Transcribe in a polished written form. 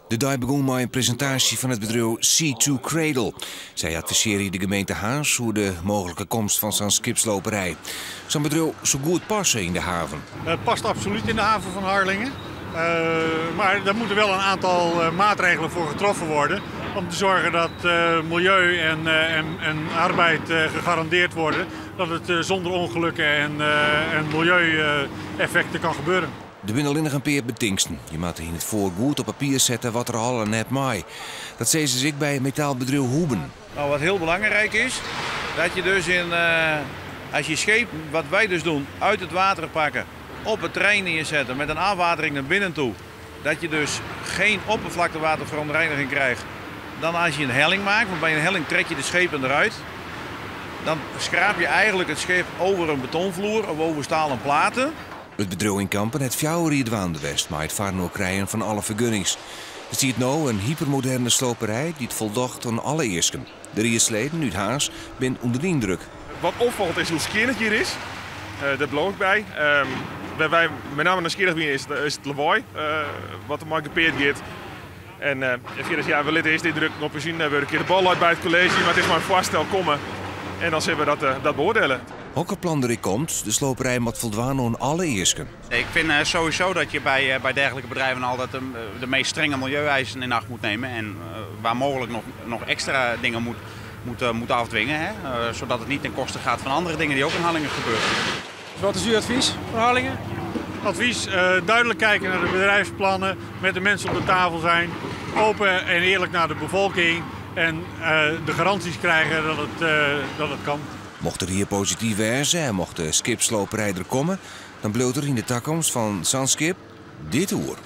De dag begon met een presentatie van het bedrijf Sea to Cradle. Zij adviseren de gemeente Haars hoe de mogelijke komst van zo'n skipsloperij. Zo'n bedrijf zo goed passen in de haven. Het past absoluut in de haven van Harlingen. Maar er moeten wel een aantal maatregelen voor getroffen worden. Om te zorgen dat milieu en arbeid gegarandeerd worden. Dat het zonder ongelukken en milieueffecten kan gebeuren. De binnenlinnig een peer betingsten. Je moet in het voor goed op papier zetten wat er al en net maai. Dat zei ze zich bij metaalbedrijf Hoeben. Nou, wat heel belangrijk is, dat je dus als je scheep, wat wij dus doen, uit het water pakken, op het terrein neerzetten met een afwatering naar binnen toe. Dat je dus geen oppervlaktewaterverontreiniging krijgt. Dan als je een helling maakt, want bij een helling trek je de schepen eruit. Dan schraap je eigenlijk het schip over een betonvloer of over stalen platen. Het bedrijf in Kampen het fjouwer de West, maar het varen krijgen van alle vergunnings. Je ziet nu een hypermoderne sloperij die het voldocht aan alle eersken. De riersleden uit Haas bent onder de indruk. Wat opvalt is hoe skerig het hier is. Daar beloof ik bij. Waar wij met name naar skerig zijn is het lawaai wat er maar gepeerd gaat. En ja, we laten eerst de druk op zien. We hebben een keer de bal uit bij het college, maar het is maar een voorstel komen. En dan zullen we dat beoordelen. Hokkenplan erin komt, de sloperij moet voldaan aan alle eersken. Ik vind sowieso dat je bij dergelijke bedrijven altijd de meest strenge milieueisen in acht moet nemen. En waar mogelijk nog extra dingen moet afdwingen. Hè? Zodat het niet ten koste gaat van andere dingen die ook in Harlingen gebeuren. Wat is uw advies voor Harlingen? Advies, duidelijk kijken naar de bedrijfsplannen, met de mensen op de tafel zijn. Open en eerlijk naar de bevolking. En de garanties krijgen dat het kan. Mocht er hier positief wezen en mocht de skipsloperij er komen, dan bloot er in de toekomst van zo'n skip dit oer.